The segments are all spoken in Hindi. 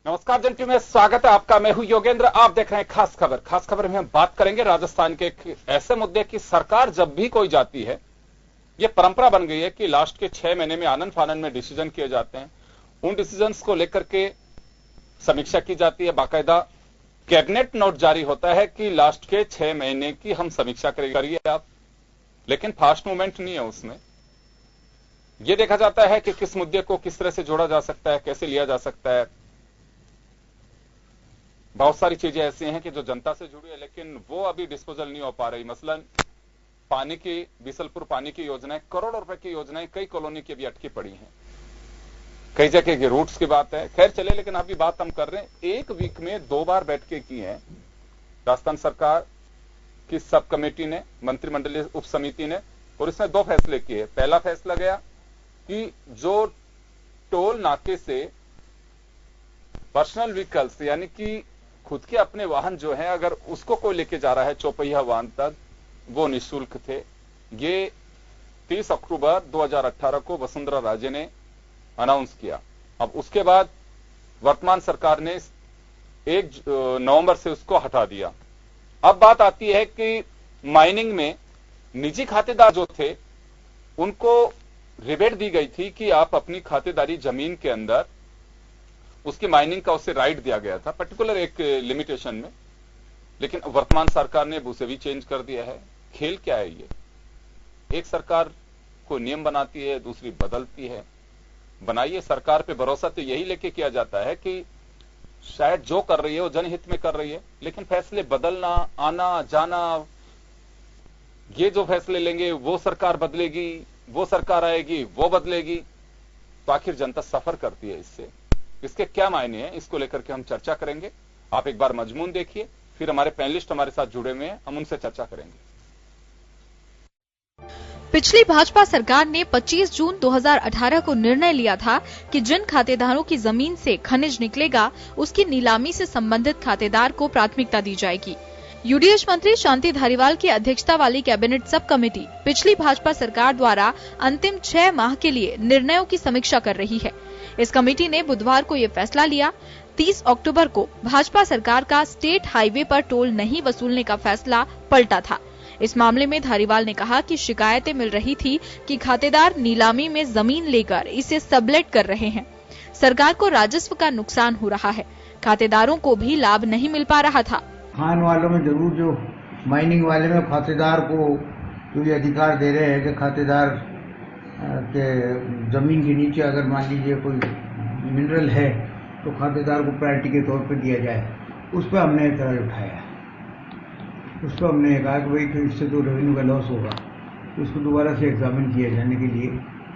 नमस्कार जनटी में स्वागत है आपका। मैं हूं योगेंद्र। आप देख रहे हैं खास खबर। खास खबर में हम बात करेंगे राजस्थान के एक ऐसे मुद्दे की। सरकार जब भी कोई जाती है, यह परंपरा बन गई है कि लास्ट के 6 महीने में आनंद फानंद में डिसीजन किए जाते हैं। उन डिसीजंस को लेकर के समीक्षा की जाती है। बाकायदा कैबिनेट नोट जारी होता है कि लास्ट के 6 महीने की हम समीक्षा करिए आप। लेकिन फास्ट मूवमेंट नहीं है उसमें। यह देखा जाता है कि किस मुद्दे को किस तरह से जोड़ा जा सकता है, कैसे लिया जा सकता है। बहुत सारी चीजें ऐसी हैं कि जो जनता से जुड़ी है, लेकिन वो अभी डिस्पोजल नहीं हो पा रही। मसलन पानी की, बीसलपुर पानी की योजनाएं, करोड़ों रुपए की योजनाएं कई कॉलोनी की भी अटकी पड़ी हैं। कई जगह के रूट्स की बात है, खैर चले, लेकिन अभी बात हम कर रहे हैं। एक वीक में 2 बार बैठकें की हैं राजस्थान सरकार की सब कमेटी ने, मंत्रिमंडलीय उप समिति ने, और इसमें 2 फैसले किए। पहला फैसला गया कि जो टोल नाके से पर्सनल व्हीकल्स यानी कि खुद के अपने वाहन जो है, अगर उसको कोई लेके जा रहा है चौपहिया वाहन तक, वो निःशुल्क थे। ये 30 अक्टूबर 2018 को वसुंधरा राजे ने अनाउंस किया। अब उसके बाद वर्तमान सरकार ने 1 नवंबर से उसको हटा दिया। अब बात आती है कि माइनिंग में निजी खातेदार जो थे उनको रिबेट दी गई थी कि आप अपनी खातेदारी जमीन के अंदर, उसकी माइनिंग का उससे राइट दिया गया था पर्टिकुलर एक लिमिटेशन में। लेकिन वर्तमान सरकार ने उसे भी चेंज कर दिया है। खेल क्या है ये? एक सरकार कोई नियम बनाती है, दूसरी बदलती है। बनाइए, सरकार पे भरोसा तो यही लेके किया जाता है कि शायद जो कर रही है वो जनहित में कर रही है, लेकिन फैसले बदलना, आना जाना, ये जो फैसले लेंगे वो सरकार बदलेगी, वो सरकार आएगी वो बदलेगी, तो आखिर जनता सफर करती है इससे। इसके क्या मायने हैं, इसको लेकर के हम चर्चा करेंगे। आप एक बार मजमून देखिए, फिर हमारे पैनलिस्ट हमारे साथ जुड़े हुए हैं, हम उनसे चर्चा करेंगे। पिछली भाजपा सरकार ने 25 जून 2018 को निर्णय लिया था कि जिन खातेदारों की जमीन से खनिज निकलेगा, उसकी नीलामी से संबंधित खातेदार को प्राथमिकता दी जाएगी। यूडीएच मंत्री शांति धारीवाल की अध्यक्षता वाली कैबिनेट सब कमेटी पिछली भाजपा सरकार द्वारा अंतिम 6 माह के लिए निर्णयों की समीक्षा कर रही है। इस कमेटी ने बुधवार को ये फैसला लिया। 30 अक्टूबर को भाजपा सरकार का स्टेट हाईवे पर टोल नहीं वसूलने का फैसला पलटा था। इस मामले में धारीवाल ने कहा कि शिकायतें मिल रही थी कि खातेदार नीलामी में जमीन लेकर इसे सबलेट कर रहे हैं। सरकार को राजस्व का नुकसान हो रहा है, खातेदारों को भी लाभ नहीं मिल पा रहा था। खान वालों में जरूर, जो माइनिंग वाले में खातेदार को जो ये अधिकार दे रहे हैं कि खातेदार के जमीन के नीचे अगर मान लीजिए कोई मिनरल है तो खातेदार को प्रायोरिटी के तौर पर दिया जाए, उस पर हमने एतराज उठाया। उस पर हमने कहा कि भाई कि इससे जो रेवेन्यू का लॉस होगा उसको दोबारा से एग्जामिन किए जाने के लिए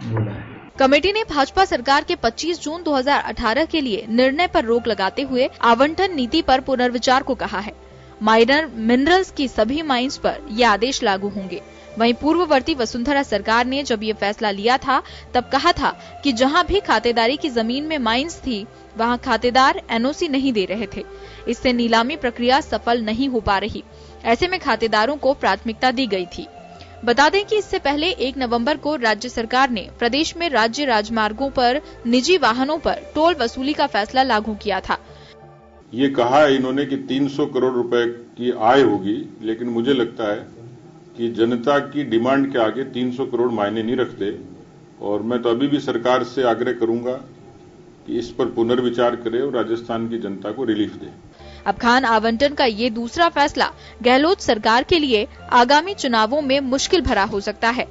बोला है। कमेटी ने भाजपा सरकार के 25 जून 2018 के लिए निर्णय पर रोक लगाते हुए आवंटन नीति पर पुनर्विचार को कहा है। माइनर मिनरल्स की सभी माइंस पर ये आदेश लागू होंगे। वहीं पूर्ववर्ती वसुंधरा सरकार ने जब ये फैसला लिया था, तब कहा था कि जहां भी खातेदारी की जमीन में माइंस थी, वहां खातेदार एनओसी नहीं दे रहे थे। इससे नीलामी प्रक्रिया सफल नहीं हो पा रही। ऐसे में खातेदारों को प्राथमिकता दी गई थी। बता दें कि इससे पहले 1 नवंबर को राज्य सरकार ने प्रदेश में राज्य राजमार्गों पर निजी वाहनों पर टोल वसूली का फैसला लागू किया था। ये कहा है इन्होंने कि 300 करोड़ रुपए की आय होगी, लेकिन मुझे लगता है कि जनता की डिमांड के आगे 300 करोड़ मायने नहीं रखते। और मैं तो अभी भी सरकार से आग्रह करूंगा कि इस पर पुनर्विचार करे और राजस्थान की जनता को रिलीफ दे। अब खान आवंटन का ये दूसरा फैसला गहलोत सरकार के लिए आगामी चुनावों में मुश्किल भरा हो सकता है।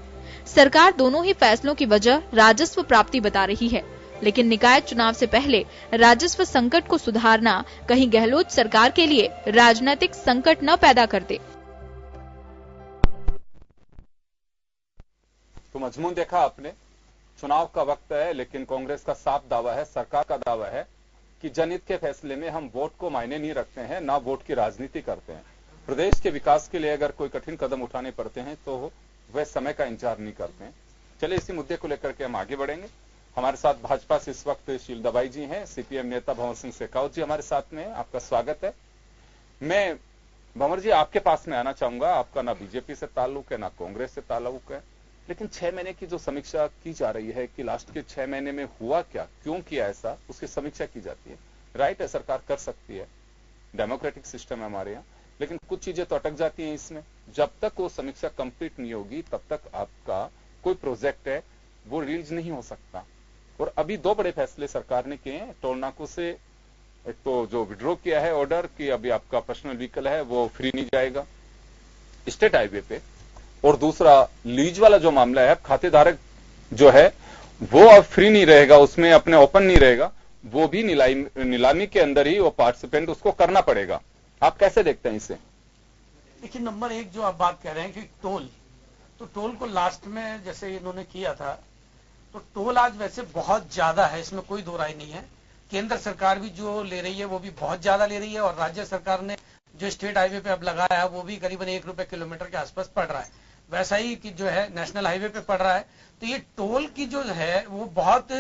सरकार दोनों ही फैसलों की वजह राजस्व प्राप्ति बता रही है, लेकिन निकाय चुनाव से पहले राजस्व संकट को सुधारना कहीं गहलोत सरकार के लिए राजनीतिक संकट न पैदा कर दे। तो मजमून देखा आपने। चुनाव का वक्त है, लेकिन कांग्रेस का साफ दावा है, सरकार का दावा है कि जनहित के फैसले में हम वोट को मायने नहीं रखते हैं, ना वोट की राजनीति करते हैं। प्रदेश के विकास के लिए अगर कोई कठिन कदम उठाने पड़ते हैं तो वह समय का इंतजार नहीं करते हैं। चलिए इसी मुद्दे को लेकर के हम आगे बढ़ेंगे। हमारे साथ भाजपा से इस वक्त शील दबाई जी हैं, सीपीएम नेता भंवर सिंह शेखावत जी हमारे साथ में हैं। आपका स्वागत है। मैं भंवर जी आपके पास में आना चाहूंगा। आपका ना बीजेपी से ताल्लुक है, ना कांग्रेस से ताल्लुक है, लेकिन 6 महीने की जो समीक्षा की जा रही है कि लास्ट के 6 महीने में हुआ क्या, क्यों किया ऐसा, उसकी समीक्षा की जाती है। राइट है, सरकार कर सकती है, डेमोक्रेटिक सिस्टम है हमारे यहाँ, लेकिन कुछ चीजें तो अटक जाती हैं इसमें। जब तक वो समीक्षा कंप्लीट नहीं होगी तब तक आपका कोई प्रोजेक्ट है वो रिलीज नहीं हो सकता। और अभी दो बड़े फैसले सरकार ने किए हैं टोल नाकों से। एक तो जो विड्रॉ किया है ऑर्डर कि अभी आपका पर्सनल व्हीकल है वो फ्री नहीं जाएगा स्टेट हाईवे पे, और दूसरा लीज वाला जो मामला है, खातेदारक जो है वो अब फ्री नहीं रहेगा, उसमें अपने ओपन नहीं रहेगा, वो भी नीलामी के अंदर ही वो पार्टिसिपेंट उसको करना पड़ेगा। आप कैसे देखते हैं इसे? देखिए, नंबर एक जो आप बात कह रहे हैं कि टोल, तो टोल को लास्ट में जैसे इन्होंने किया था, तो टोल आज वैसे बहुत ज्यादा है, इसमें कोई दो राय नहीं है। केंद्र सरकार भी जो ले रही है वो भी बहुत ज्यादा ले रही है, और राज्य सरकार ने जो स्टेट हाईवे पे अब लगाया है वो भी करीबन 1 रुपए किलोमीटर के आसपास पड़ रहा है, वैसा ही कि जो है नेशनल हाईवे पे पड़ रहा है। तो ये टोल की जो है वो बहुत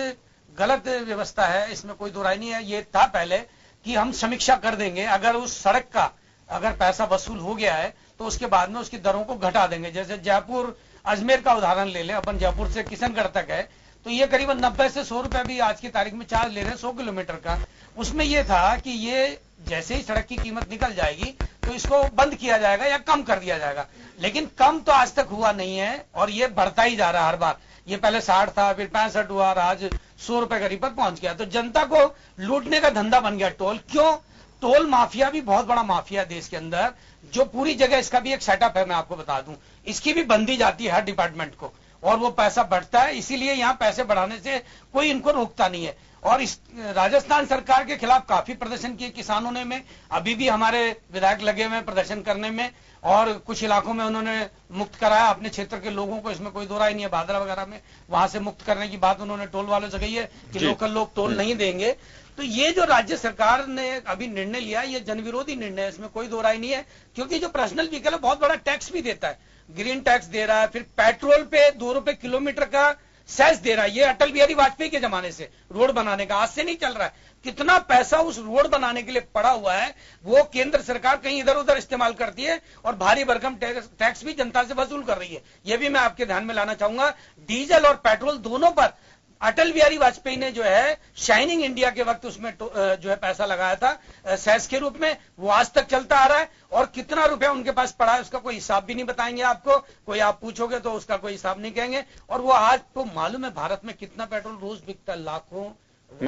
गलत व्यवस्था है, इसमें कोई दो राय नहीं है। ये था पहले कि हम समीक्षा कर देंगे, अगर उस सड़क का अगर पैसा वसूल हो गया है तो उसके बाद में उसकी दरों को घटा देंगे। जैसे जयपुर अजमेर का उदाहरण ले लें, अपन जयपुर से किशनगढ़ तक है तो ये करीबन 90 से 100 रुपए भी आज की तारीख में चार्ज ले रहे हैं 100 किलोमीटर का। उसमें ये था कि ये जैसे ही सड़क की कीमत निकल जाएगी तो इसको बंद किया जाएगा या कम कर दिया जाएगा, लेकिन कम तो आज तक हुआ नहीं है और ये बढ़ता ही जा रहा है हर बार। ये पहले 60 था, फिर 65 हुआ और आज 100 रुपए करीब पर पहुंच गया। तो जनता को लूटने का धंधा बन गया टोल। क्यों? टोल माफिया भी बहुत बड़ा माफिया देश के अंदर, जो पूरी जगह इसका भी एक सेटअप है, मैं आपको बता दूं, इसकी भी बंदी जाती है हर डिपार्टमेंट को और वो पैसा बढ़ता है। इसीलिए यहाँ पैसे बढ़ाने से कोई इनको रोकता नहीं है। और इस राजस्थान सरकार के खिलाफ काफी प्रदर्शन किए किसानों ने, में अभी भी हमारे विधायक लगे हुए प्रदर्शन करने में, और कुछ इलाकों में उन्होंने मुक्त कराया अपने क्षेत्र के लोगों को, इसमें कोई दो राय नहीं है। भादरा वगैरह में वहां से मुक्त करने की बात उन्होंने टोल वालों से कही है कि लोकल लोग टोल नहीं देंगे। तो ये जो राज्य सरकार ने अभी निर्णय लिया, ये जनविरोधी निर्णय है, इसमें कोई दो राय नहीं है। क्योंकि जो पर्सनल व्हीकल है बहुत बड़ा टैक्स भी देता है, ग्रीन टैक्स दे रहा है, फिर पेट्रोल पे 2 रुपए किलोमीटर का सेस दे रहा है। ये अटल बिहारी वाजपेयी के जमाने से रोड बनाने का, आज से नहीं चल रहा है। कितना पैसा उस रोड बनाने के लिए पड़ा हुआ है वो केंद्र सरकार कहीं इधर उधर इस्तेमाल करती है और भारी भरकम टैक्स भी जनता से वसूल कर रही है। यह भी मैं आपके ध्यान में लाना चाहूंगा। डीजल और पेट्रोल दोनों पर अटल बिहारी वाजपेयी ने जो है शाइनिंग इंडिया के वक्त उसमें जो है पैसा लगाया था सेस के रूप में, वो आज तक चलता आ रहा है। और कितना रुपया उनके पास पड़ा है उसका कोई हिसाब भी नहीं बताएंगे आपको, कोई आप पूछोगे तो उसका कोई हिसाब नहीं कहेंगे। और वो आज तो मालूम है भारत में कितना पेट्रोल रोज बिकता है, लाखों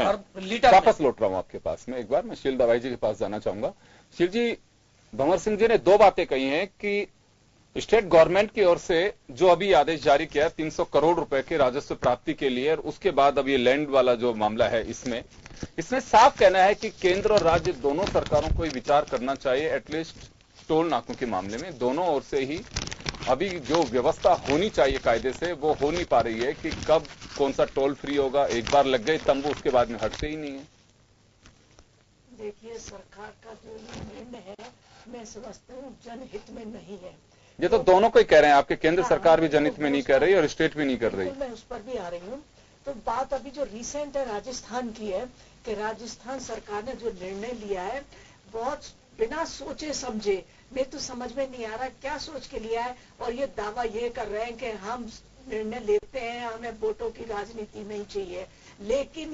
और लीटर। वापस लौट रहा हूं आपके पास में, एक बार मैं शील दवाई जी के पास जाना चाहूंगा। शील जी, भंवर सिंह जी ने दो बातें कही हैं कि स्टेट गवर्नमेंट की ओर से जो अभी आदेश जारी किया 300 करोड़ रुपए के राजस्व प्राप्ति के लिए, और उसके बाद अब ये लैंड वाला जो मामला है इसमें साफ कहना है कि केंद्र और राज्य दोनों सरकारों को विचार करना चाहिए एटलीस्ट टोल नाकों के मामले में। दोनों ओर से ही अभी जो व्यवस्था होनी चाहिए कायदे से वो हो नहीं पा रही है कि कब कौन सा टोल फ्री होगा। एक बार लग गए तंबू, उसके बाद में हटते ही नहीं है। देखिए, सरकार का जो निर्णय है मैं समझता हूँ जनहित में नहीं है। ये तो दोनों को ही कह रहे हैं, आपके केंद्र सरकार भी जनहित में नहीं कर रही और स्टेट भी नहीं कर रही। मैं उस पर भी आ रही हूँ। तो बात अभी जो रिसेंट है राजस्थान की है कि राजस्थान सरकार ने जो निर्णय लिया है बहुत बिना सोचे समझे, मैं तो समझ में नहीं आ रहा क्या सोच के लिया है। और ये दावा ये कर रहे हैं कि हम निर्णय लेते हैं, हमें वोटों की राजनीति नहीं चाहिए। लेकिन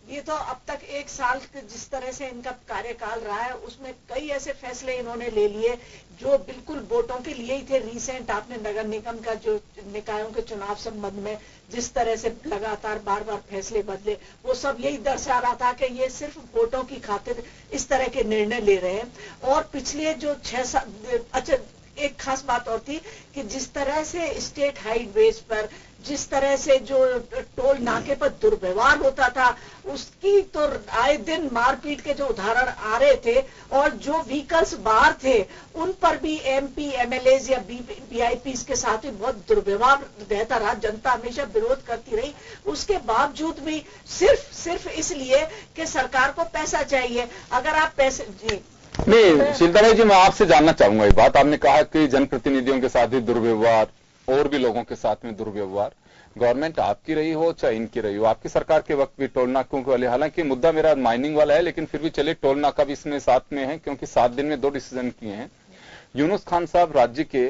ये तो अब तक 1 साल जिस तरह से इनका कार्यकाल रहा है उसमें कई ऐसे फैसले इन्होंने ले लिए जो बिल्कुल वोटों के लिए ही थे। रिसेंट आपने नगर निगम का जो निकायों के चुनाव संबंध में जिस तरह से लगातार बार बार फैसले बदले, वो सब यही दर्शा रहा था कि ये सिर्फ वोटों की खातिर इस तरह के निर्णय ले रहे हैं। और पिछले जो 6-7 अच्छा, एक खास बात और थी कि जिस तरह से स्टेट हाईवेज पर जिस तरह से जो टोल नाके पर दुर्व्यवहार होता था उसकी तो आए दिन मारपीट के जो उदाहरण आ रहे थे, और जो व्हीकल्स बाहर थे उन पर भी MP MLAs या VIPs के साथ ही बहुत दुर्व्यवहार रहता रहा। जनता हमेशा विरोध करती रही, उसके बावजूद भी सिर्फ इसलिए कि सरकार को पैसा चाहिए। अगर आप पैसे नहीं, शीलता जी, मैं आपसे जानना चाहूंगा ये बात। आपने कहा कि जनप्रतिनिधियों के साथ ही दुर्व्यवहार और भी लोगों के साथ में दुर्व्यवहार, गवर्नमेंट आपकी रही हो चाहे इनकी रही हो, आपकी सरकार के वक्त भी टोल नाकों के वाले, हालांकि मुद्दा मेरा माइनिंग वाला है लेकिन फिर भी चलिए टोल नाका भी इसमें साथ में है क्योंकि 7 दिन में 2 डिसीजन किए हैं। यूनुस खान साहब राज्य के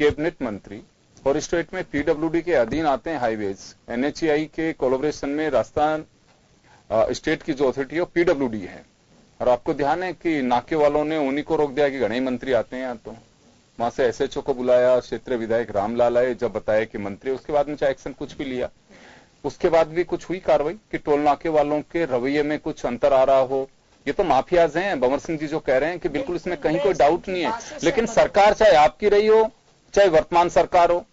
कैबिनेट मंत्री और स्टेट में PWD के अधीन आते हैं हाईवेज, NHAI के कोलैबोरेशन में राजस्थान स्टेट की जो अथॉरिटी है वो पीडब्ल्यूडी है। और आपको ध्यान है कि नाके वालों ने उन्हीं को रोक दिया कि गणेश मंत्री आते हैं यहाँ, तो वहां से एसएचओ को बुलाया, क्षेत्रीय विधायक रामलाल आए, जब बताया कि मंत्री, उसके बाद में चाहे एक्शन कुछ भी लिया, उसके बाद भी कुछ हुई कार्रवाई कि टोल नाके वालों के रवैये में कुछ अंतर आ रहा हो। ये तो माफियाज हैं, भंवर सिंह जी जो कह रहे हैं कि बिल्कुल इसमें कहीं कोई डाउट नहीं है, लेकिन सरकार चाहे आपकी रही हो चाहे वर्तमान सरकार हो,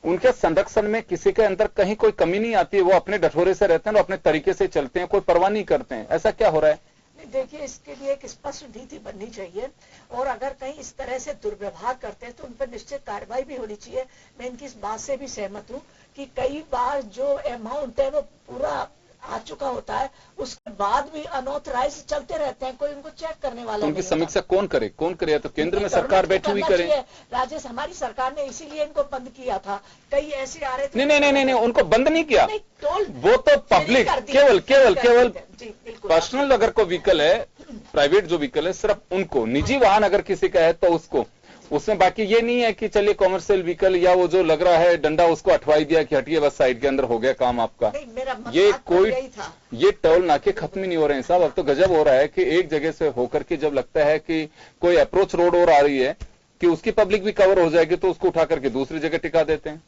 उनके संरक्षण में किसी के अंदर कहीं कोई कमी नहीं आती है। वो अपने डठोरे से रहते हैं, वो अपने तरीके से चलते हैं, कोई परवाह नहीं करते हैं। ऐसा क्या हो रहा है? देखिए, इसके लिए एक स्पष्ट नीति बननी चाहिए और अगर कहीं इस तरह से दुर्व्यवहार करते हैं तो उन पर निश्चित कार्रवाई भी होनी चाहिए। मैं इनकी इस बात से भी सहमत हूँ कि कई बार जो अमाउंट है वो पूरा आ चुका होता है, उसके बाद भी अनऑथराइज चलते रहते हैं, कोई उनको चेक करने वाला उनकी नहीं समीक्षा कौन करे? कौन करे? तो केंद्र में सरकार बैठी हुई करे। राजेश, हमारी सरकार ने इसीलिए इनको बंद किया था। कई ऐसे आ रहे थे। नहीं, उनको बंद नहीं किया, टोल वो तो पब्लिक केवल पर्सनल अगर कोई व्हीकल है, प्राइवेट जो व्हीकल है, सिर्फ उनको, निजी वाहन अगर किसी का है तो उसको, उसमें बाकी ये नहीं है कि चलिए कॉमर्शियल व्हीकल या वो जो लग रहा है डंडा उसको हटवाई दिया कि हटिए बस साइड के अंदर हो गया काम आपका। ये कोई ये टोल नाके खत्म ही नहीं हो रहे हैं साहब। अब तो गजब हो रहा है कि एक जगह से होकर के जब लगता है कि कोई अप्रोच रोड और आ रही है कि उसकी पब्लिक भी कवर हो जाएगी तो उसको उठा करके दूसरी जगह टिका देते हैं।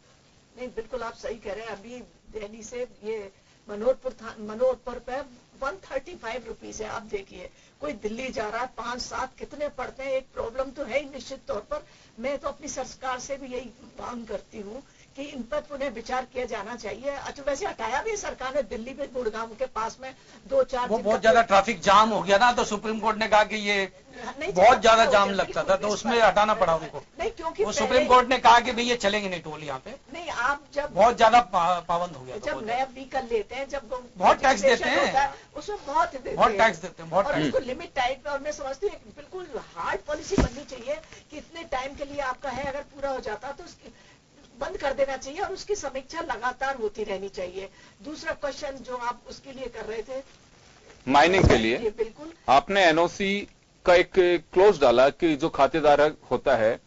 नहीं, बिल्कुल आप सही कह रहे हैं। अभी दिल्ली से ये मनोहरपुर पे 135 रुपीज है। आप देखिए, कोई दिल्ली जा रहा है, 5-7 कितने पड़ते हैं? एक प्रॉब्लम तो है ही निश्चित तौर पर। मैं तो अपनी सरकार से भी यही मांग करती हूँ कि इन पर पुनः विचार किया जाना चाहिए। अच्छा, वैसे हटाया भी सरकार ने दिल्ली में, गुड़गांव के पास में 2-4 वो बहुत ज्यादा ट्रैफिक जाम हो गया ना, तो सुप्रीम कोर्ट ने कहा कि ये बहुत ज्यादा जाम लगता था, तो उसमें हटाना पड़ा उनको। नहीं, क्योंकि वो सुप्रीम कोर्ट ने कहा कि भाई ये चलेंगे नहीं टोल यहाँ पे। नहीं, आप जब बहुत ज्यादा पाबंद हो गया, जब नया व्हीकल लेते हैं, जब बहुत टैक्स देते हैं, उसमें बहुत टैक्स देते हैं, बहुत और उसको लिमिट टाइप में। और मैं समझती हूँ बिल्कुल हार्ड पॉलिसी बननी चाहिए कि इतने टाइम के लिए आपका है, अगर पूरा हो जाता तो उसकी बंद कर देना चाहिए और उसकी समीक्षा लगातार होती रहनी चाहिए। दूसरा क्वेश्चन जो आप उसके लिए कर रहे थे, माइनिंग के लिए, बिल्कुल आपने एनओसी का एक क्लोज डाला कि जो खातेदार होता है,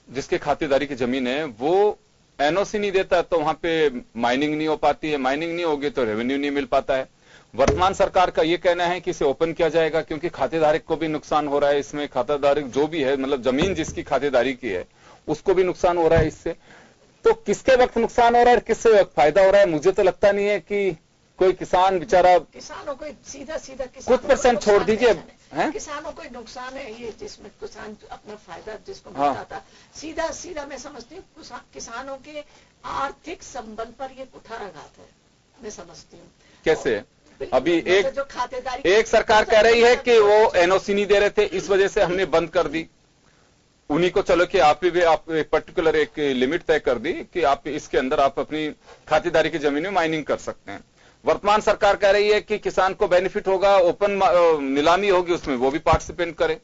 जिसके खातेदारी की जमीन है, वो एनओसी नहीं देता तो वहां पे माइनिंग नहीं हो पाती है, माइनिंग नहीं होगी तो रेवेन्यू नहीं मिल पाता है। वर्तमान सरकार का यह कहना है कि इसे ओपन किया जाएगा क्योंकि खातेदारिक को भी नुकसान हो रहा है इसमें। खातेदारिक जो भी है, मतलब जमीन जिसकी खातेदारी की है उसको भी नुकसान हो रहा है इससे। तो किसके वक्त नुकसान हो रहा है और किससे वक्त फायदा हो रहा है? मुझे तो लगता नहीं है कि कोई किसान बेचारा, किसानों को सीधा कुछ परसेंट छोड़ दीजिए, किसानों को नुकसान है ये, जिसमें किसान अपना फायदा जिसको मिलता था, सीधा मैं समझती हूँ किसानों के आर्थिक संबल पर ये कुठाराघात है, मैं समझती हूँ। कैसे? अभी एक एक सरकार कह रही है कि वो एनओसी नहीं दे रहे थे, इस वजह से हमने बंद कर दी। उन्हीं को चलो कि आप एक पर्टिकुलर एक लिमिट तय कर दी कि आप इसके अंदर आप अपनी खातेदारी की जमीन में माइनिंग कर सकते हैं। वर्तमान सरकार कह रही है कि किसान को बेनिफिट होगा, ओपन नीलामी होगी, उसमें वो भी पार्टिसिपेट करे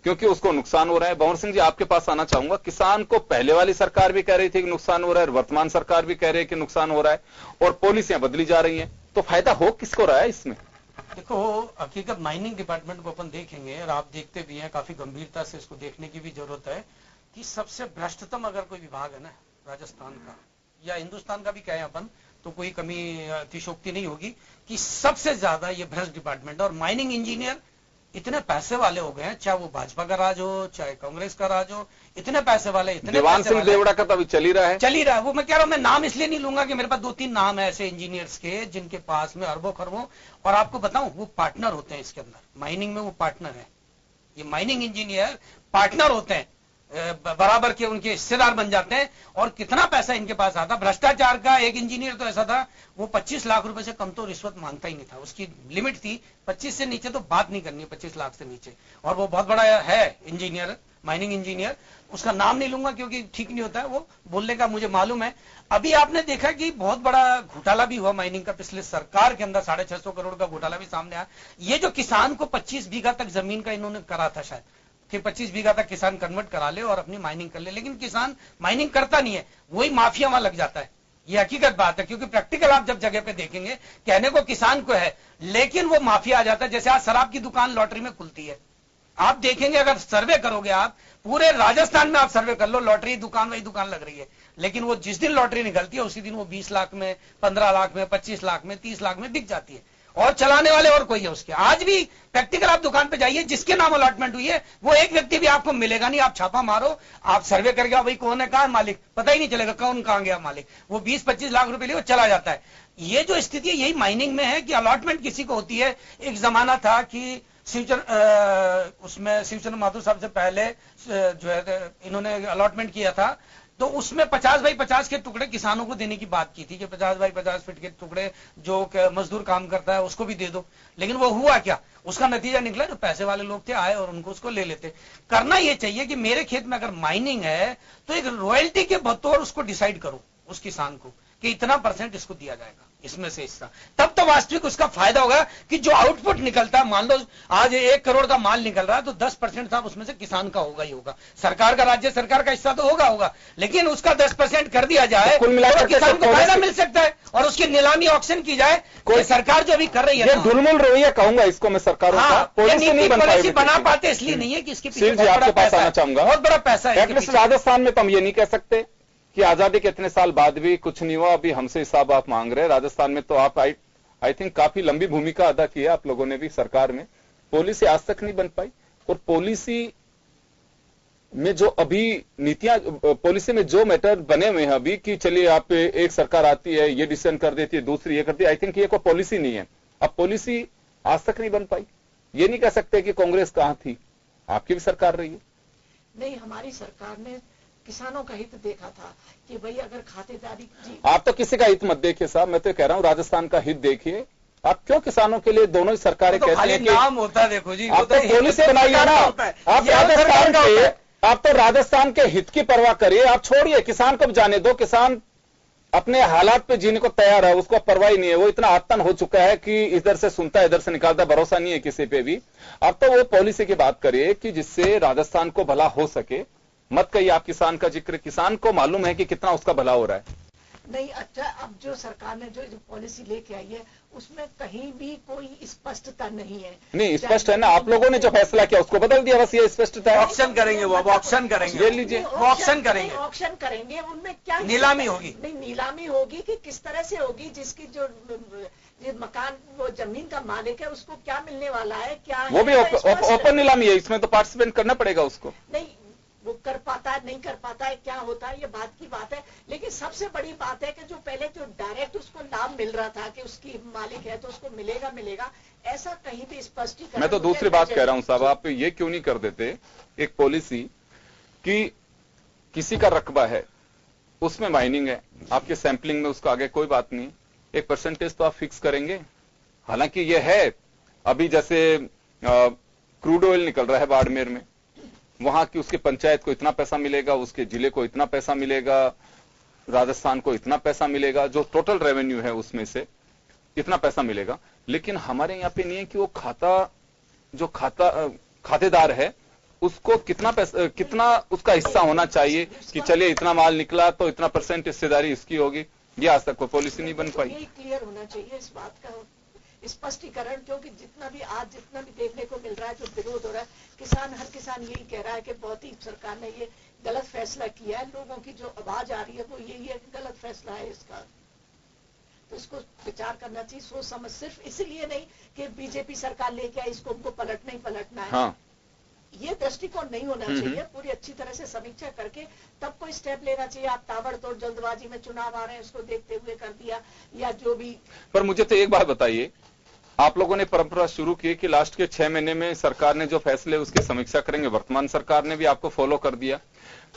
क्योंकि उसको नुकसान हो रहा है। भंवर सिंह जी, आपके पास आना चाहूंगा। किसान को पहले वाली सरकार भी कह रही थी कि नुकसान हो रहा है, वर्तमान सरकार भी कह रही है कि नुकसान हो रहा है और पॉलिसियां बदली जा रही हैं, तो फायदा हो किसको रहा है इसमें? देखो, हकीकत माइनिंग डिपार्टमेंट को अपन देखेंगे और आप देखते भी हैं, काफी गंभीरता से इसको देखने की भी जरूरत है कि सबसे भ्रष्टतम अगर कोई विभाग है ना राजस्थान का या हिंदुस्तान का भी कहें अपन, तो कोई कमी अतिशोक्ति नहीं होगी कि सबसे ज्यादा ये भ्रष्ट डिपार्टमेंट। और माइनिंग इंजीनियर इतने पैसे वाले हो गए हैं, चाहे वो भाजपा का राज हो चाहे कांग्रेस का राज हो, इतने पैसे वाले, इतने देवान सिंह देवड़ा का तो अभी चल ही रहा है। वो मैं कह रहा हूं, मैं नाम इसलिए नहीं लूंगा कि मेरे पास 2-3 नाम है ऐसे इंजीनियर्स के जिनके पास में अरबों खरबों, और आपको बताऊं वो पार्टनर होते हैं इसके अंदर, माइनिंग में वो पार्टनर है। ये माइनिंग इंजीनियर पार्टनर होते हैं, बराबर के उनके हिस्सेदार बन जाते हैं। और कितना पैसा इनके पास आता। भ्रष्टाचार का एक इंजीनियर तो ऐसा था, वो 25 लाख रुपए से कम तो रिश्वत मांगता ही नहीं था, उसकी लिमिट थी 25 से नीचे तो बात नहीं करनी, 25 लाख से नीचे। और वो बहुत बड़ा है इंजीनियर, माइनिंग इंजीनियर, उसका नाम नहीं लूंगा क्योंकि ठीक नहीं होता है वो बोलने का, मुझे मालूम है। अभी आपने देखा कि बहुत बड़ा घोटाला भी हुआ माइनिंग का, पिछले सरकार के अंदर 650 करोड़ का घोटाला भी सामने आया। ये जो किसान को 25 बीघा तक जमीन का इन्होंने करा था शायद कि 25 बीघा तक किसान कन्वर्ट करा ले और अपनी माइनिंग कर ले, लेकिन किसान माइनिंग करता नहीं है, वही माफिया वहां लग जाता है। ये हकीकत बात है, क्योंकि प्रैक्टिकल आप जब जगह पे देखेंगे, कहने को किसान को है लेकिन वो माफिया आ जाता है। जैसे आज शराब की दुकान लॉटरी में खुलती है, आप देखेंगे, अगर सर्वे करोगे आप पूरे राजस्थान में, आप सर्वे कर लो, लॉटरी दुकान वही दुकान लग रही है, लेकिन वो जिस दिन लॉटरी निकलती है उसी दिन वो 20 लाख में, 15 लाख में, 25 लाख में, 30 लाख में बिक जाती है। और चलाने वाले और कोई है उसके। आज भी प्रैक्टिकल आप दुकान पे जाइए, जिसके नाम अलॉटमेंट हुई है वो एक व्यक्ति भी आपको मिलेगा नहीं। आप छापा मारो, आप सर्वे करके भाई कौन है, कहां मालिक, पता ही नहीं चलेगा कौन कहां गया मालिक। वो 20-25 लाख रुपए लिए वो चला जाता है। ये जो स्थिति है यही माइनिंग में है कि अलॉटमेंट किसी को होती है। एक जमाना था कि उसमें शिवचंद्र माथुर साहब से पहले जो है इन्होंने अलॉटमेंट किया था, तो उसमें 50x50 के टुकड़े किसानों को देने की बात की थी कि 50x50 फीट के टुकड़े जो मजदूर काम करता है उसको भी दे दो। लेकिन वो हुआ क्या, उसका नतीजा निकला जो पैसे वाले लोग थे आए और उनको उसको ले लेते। करना ये चाहिए कि मेरे खेत में अगर माइनिंग है तो एक रॉयल्टी के बतौर उसको डिसाइड करो उस किसान को कि इतना % इसको दिया जाएगा, इसमें से हिस्सा। तब तो वास्तविक उसका फायदा होगा कि जो आउटपुट निकलता है, मान लो आज 1 करोड़ का माल निकल रहा है तो 10% साहब उसमें से किसान का होगा ही होगा। सरकार का, राज्य सरकार का हिस्सा तो होगा, लेकिन उसका 10% कर दिया जाए तो किसान को फायदा मिल सकता है और उसकी नीलामी ऑक्शन की जाए। कोई सरकार जो अभी कर रही है ढुलमुल रवैया कहूंगा इसको मैं सरकारों का। पॉलिसी बना पाते इसलिए नहीं है कि इसके पीछे बहुत बड़ा पैसा है। राजस्थान में तो हम ये नहीं कह सकते कि आजादी के इतने साल बाद भी कुछ नहीं हुआ, अभी हमसे हिसाब आप मांग रहे हैं। राजस्थान में तो आप आई थिंक काफी लंबी भूमिका अदा की है आप लोगों ने भी सरकार में। पॉलिसी आज तक नहीं बन पाई, और पॉलिसी में जो अभी नीतियां, पॉलिसी में जो मैटर बने हुए हैं अभी कि चलिए आप एक सरकार आती है ये डिसीजन कर देती है, दूसरी ये करती है, आई थिंक ये कोई पॉलिसी नहीं है। अब पॉलिसी आज तक नहीं बन पाई, ये नहीं कह सकते कि कांग्रेस कहां थी, आपकी भी सरकार रही है। नहीं, हमारी सरकार ने किसानों का हित देखा था कि भाई अगर खातेदारी जी। आप तो किसी का हित मत देखिए साहब, मैं तो कह रहा हूं राजस्थान का हित देखिए। आप क्यों किसानों के लिए दोनों ही सरकारें तो कहती हैं कि नाम होता है, देखो जी आप तो पॉलिसी बनाइए ना। आप तो राजस्थान के हित की परवाह करिए, आप छोड़िए किसान को भी जाने दो। किसान अपने हालात पे जीने को तैयार है, उसको परवाह ही नहीं है। वो इतना आतन हो चुका है कि इधर से सुनता है इधर से निकालता, भरोसा नहीं है किसी पे भी। अब तो वो पॉलिसी की बात करिए कि जिससे राजस्थान को भला हो सके। मत कहिए आप किसान का जिक्र, किसान को मालूम है कि कितना उसका भला हो रहा है। नहीं, अच्छा, अब जो सरकार ने जो पॉलिसी लेके आई है उसमें कहीं भी कोई स्पष्टता नहीं है। नहीं, स्पष्ट है ना, आप लोगों ने जो फैसला किया उसको बदल दिया, बस ये स्पष्टता है। ऑक्शन करेंगे वो, अब ऑक्शन करेंगे, ये लीजिए, वो ऑक्शन करेंगे, ऑक्शन करेंगे। उनमें क्या नीलामी होगी? नहीं, नीलामी होगी कि किस तरह से होगी, जिसकी जो मकान, वो जमीन का मालिक है उसको क्या मिलने वाला है, क्या वो भी ओपन नीलामी है, इसमें तो पार्टिसिपेट करना पड़ेगा उसको। नहीं, वो कर पाता है नहीं कर पाता है, क्या होता है, ये बात की बात है। लेकिन सबसे बड़ी बात है कि जो पहले जो डायरेक्ट उसको लाभ मिल रहा था कि उसकी मालिक है तो उसको मिलेगा, ऐसा कहीं भी स्पष्टीकरण। मैं तो दूसरी बात कह रहा हूं साहब, आप ये क्यों नहीं कर देते एक पॉलिसी कि किसी का रकबा है, उसमें माइनिंग है, आपके सैंपलिंग में उसका आगे कोई बात नहीं, एक परसेंटेज तो आप फिक्स करेंगे। हालांकि ये है, अभी जैसे क्रूड ऑयल निकल रहा है बाड़मेर में, वहां की उसकी पंचायत को इतना पैसा मिलेगा, उसके जिले को इतना पैसा मिलेगा, राजस्थान को इतना पैसा मिलेगा, जो टोटल रेवेन्यू है उसमें से इतना पैसा मिलेगा। लेकिन हमारे यहाँ पे नहीं है कि वो खातेदार है उसको कितना पैसा, कितना उसका हिस्सा होना चाहिए कि चलिए इतना माल निकला तो इतना % हिस्सेदारी इसकी होगी। ये आज तक कोई पॉलिसी नहीं बन पाई। क्लियर होना चाहिए इस बात का स्पष्टीकरण, क्योंकि जितना भी देखने को मिल रहा है जो विरोध हो रहा है, हर किसान यही कह रहा है कि बहुत ही सरकार ने ये गलत फैसला किया है। लोगों की जो आवाज आ रही है वो यही है कि गलत फैसला है इसका, तो इसको विचार करना चाहिए, सोच समझ। सिर्फ इसलिए नहीं कि बीजेपी सरकार लेके आई, इसको हमको पलटना ही पलटना है। हाँ। ये दृष्टिकोण नहीं होना चाहिए। पूरी अच्छी तरह से समीक्षा करके तब कोई स्टेप लेना चाहिए। आप ताबड़तोड़ जल्दबाजी में चुनाव आ रहे हैं उसको देखते हुए कर दिया, या जो भी। पर मुझे तो एक बात बताइए, आप लोगों ने परंपरा शुरू की कि लास्ट के 6 महीने में सरकार ने जो फैसले उसकी समीक्षा करेंगे, वर्तमान सरकार ने भी आपको फॉलो कर दिया।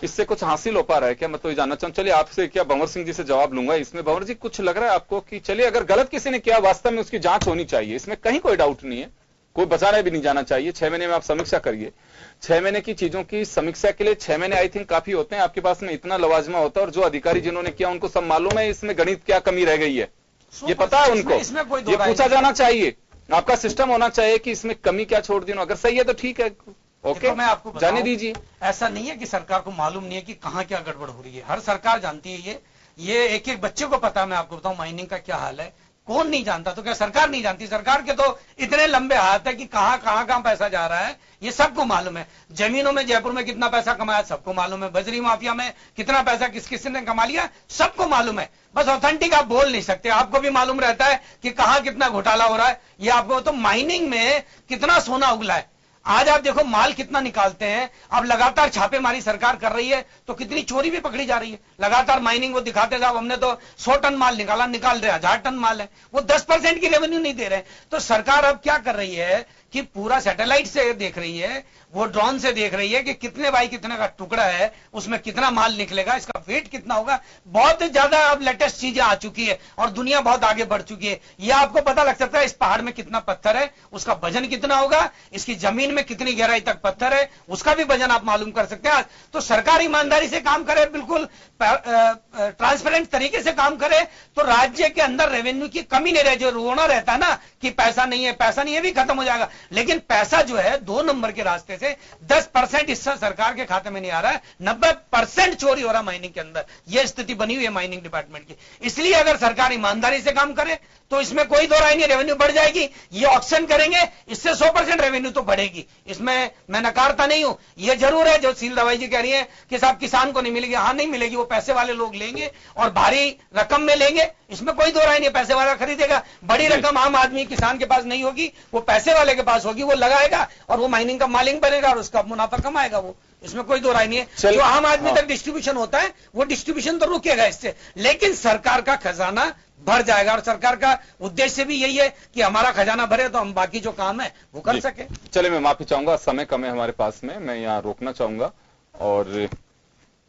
इससे कुछ हासिल हो पा रहा है क्या? मैं तो ये जानना चाहूँ। चलिए आपसे क्या भंवर सिंह जी से जवाब लूंगा इसमें। भंवर जी, कुछ लग रहा है आपको कि चलिए अगर गलत किसी ने किया वास्तव में उसकी जांच होनी चाहिए, इसमें कहीं कोई डाउट नहीं है, कोई बचाने भी नहीं जाना चाहिए। 6 महीने में आप समीक्षा करिए। 6 महीने की चीजों की समीक्षा के लिए 6 महीने आई थिंक काफी होते हैं। आपके पास में इतना लवाजमा होता है और जो अधिकारी जिन्होंने किया उनको सब मालूम है इसमें गणित क्या कमी रह गई है, ये पता है उनको। ये पूछा जाना चाहिए, आपका सिस्टम होना चाहिए कि इसमें कमी क्या छोड़ दी। अगर सही है तो ठीक है, ओके, मैं आपको जाने दीजिए। ऐसा नहीं है कि सरकार को मालूम नहीं है कि कहां क्या गड़बड़ हो रही है। हर सरकार जानती है ये एक एक बच्चे को पता है। मैं आपको बताऊं माइनिंग का क्या हाल है। कौन नहीं जानता? तो क्या सरकार नहीं जानती? सरकार के तो इतने लंबे हाथ है कि कहां पैसा जा रहा है ये सबको मालूम है। जमीनों में जयपुर में कितना पैसा कमाया सबको मालूम है। बजरी माफिया में कितना पैसा किस ने कमा लिया सबको मालूम है। बस ऑथेंटिक आप बोल नहीं सकते। आपको भी मालूम रहता है कि कहां कितना घोटाला हो रहा है। ये आपको तो माइनिंग में कितना सोना उगला है। आज आप देखो माल कितना निकालते हैं। अब लगातार छापेमारी सरकार कर रही है तो कितनी चोरी भी पकड़ी जा रही है। लगातार माइनिंग वो दिखाते साहब हमने तो 100 टन माल निकाल रहे 1000 टन माल है, वो 10% की रेवेन्यू नहीं दे रहे। तो सरकार अब क्या कर रही है कि पूरा सैटेलाइट से देख रही है, वो ड्रोन से देख रही है कि कितने बाई कितने का टुकड़ा है, उसमें कितना माल निकलेगा, इसका वेट कितना होगा। बहुत ज्यादा अब लेटेस्ट चीजें आ चुकी है और दुनिया बहुत आगे बढ़ चुकी है। ये आपको पता लग सकता है इस पहाड़ में कितना पत्थर है, उसका वजन कितना होगा, इसकी जमीन में कितनी गहराई तक पत्थर है, उसका भी वजन आप मालूम कर सकते हैं। तो सरकार ईमानदारी से काम करे, बिल्कुल ट्रांसपेरेंट तरीके से काम करे तो राज्य के अंदर रेवेन्यू की कमी नहीं रहे। जो रोना रहता है ना कि पैसा नहीं है भी खत्म हो जाएगा। लेकिन पैसा जो है 2 नंबर के रास्ते से 10% हिस्सा सरकार के खाते में नहीं आ रहा है, 90% चोरी हो रहा है माइनिंग के अंदर। यह स्थिति बनी हुई है माइनिंग डिपार्टमेंट की। इसलिए अगर सरकार ईमानदारी से काम करे तो इसमें कोई दो राय नहीं, रेवेन्यू बढ़ जाएगी। ये ऑक्शन करेंगे इससे 100% रेवेन्यू तो बढ़ेगी, इसमें मैं नकारता नहीं हूं। यह जरूर है जो सील दवाई जी कह रही है कि साहब किसान को नहीं मिलेगी। हाँ नहीं मिलेगी, वो पैसे वाले लोग लेंगे और भारी रकम में लेंगे, इसमें कोई दो राय नहीं। पैसे वाला खरीदेगा, बड़ी रकम आम आदमी किसान के पास नहीं होगी, वो पैसे वाले के पास होगी, वो लगाएगा और वो माइनिंग का मालिक बनेगा और उसका मुनाफा कमाएगा वो, इसमें कोई दो राय नहीं है। जो आम आदमी तक डिस्ट्रीब्यूशन होता है वो डिस्ट्रीब्यूशन तो रुकेगा इससे, लेकिन सरकार का खजाना भर जाएगा। और सरकार का उद्देश्य भी यही है कि हमारा खजाना भरे तो हम बाकी जो काम है वो कर सके। चले, मैं माफी चाहूंगा, समय कम है हमारे पास में, मैं यहाँ रोकना चाहूंगा। और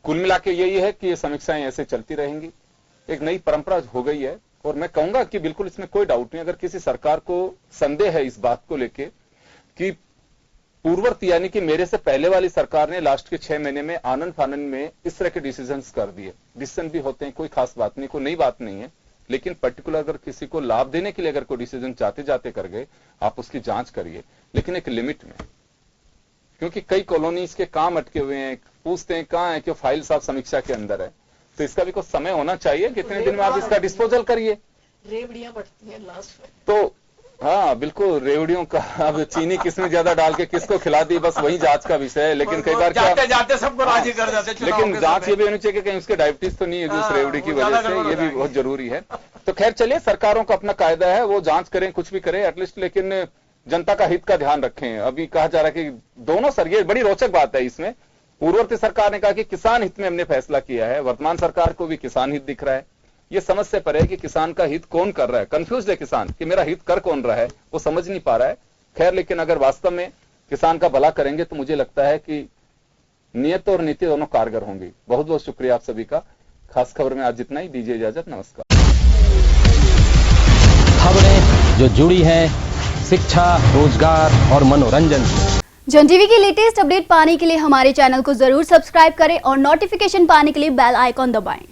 कुल मिला के यही है कि ये समीक्षाएं ऐसे चलती रहेंगी, एक नई परंपरा हो गई है। और मैं कहूंगा कि बिल्कुल इसमें कोई डाउट नहीं, अगर किसी सरकार को संदेह है इस बात को लेके कि पूर्ववर्ती यानी कि मेरे से पहले वाली सरकार ने लास्ट के 6 महीने में आनंद फानंद में इस तरह के डिसीजंस कर दिए। डिसीजन भी होते हैं, कोई खास बात नहीं, कोई नई बात नहीं है, लेकिन पर्टिकुलर अगर किसी को लाभ देने के लिए अगर कोई डिसीजन जाते जाते कर गए, आप उसकी जांच करिए, लेकिन एक लिमिट में। क्योंकि कई कॉलोनीज के काम अटके हुए हैं, पूछते हैं कहां है कि फाइल साहब समीक्षा के अंदर है, तो इसका भी कुछ समय होना चाहिए, कितने दिन में आप इसका डिस्पोजल करिए। रेवड़ियां बढ़ती हैं लास्ट में तो हाँ बिल्कुल, रेवड़ियों का अब चीनी किसमें ज्यादा डाल के किसको खिला दी, बस वही जांच का विषय है। लेकिन कई बार जाते जाते सबको राजी कर जाते। लेकिन जांच ये भी होनी चाहिए कि कहीं उसके डायबिटीज तो नहीं है उस रेवड़ी की वजह से, ये भी बहुत जरूरी है। तो खैर चलिए, सरकारों का अपना कायदा है, वो जांच करें, कुछ भी करें एटलीस्ट, लेकिन जनता का हित का ध्यान रखें। अभी कहा जा रहा है कि दोनों सर, ये बड़ी रोचक बात है इसमें, पूर्ववर्ती सरकार ने कहा कि किसान हित में हमने फैसला किया है, वर्तमान सरकार को भी किसान हित दिख रहा है। ये समझ से परे है कि किसान का हित कौन कर रहा है, कंफ्यूज है किसान कि मेरा हित कर कौन रहा है, वो समझ नहीं पा रहा है। खैर, लेकिन अगर वास्तव में किसान का भला करेंगे तो मुझे लगता है कि नियत और नीति दोनों कारगर होंगी। बहुत बहुत शुक्रिया आप सभी का। खास खबर में आज जितना ही, दीजिए इजाजत, नमस्कार। खबरें जो जुड़ी हैं शिक्षा, रोजगार और मनोरंजन से। जन टीवी की लेटेस्ट अपडेट पाने के लिए हमारे चैनल को जरूर सब्सक्राइब करें और नोटिफिकेशन पाने के लिए बेल आइकॉन दबाएं।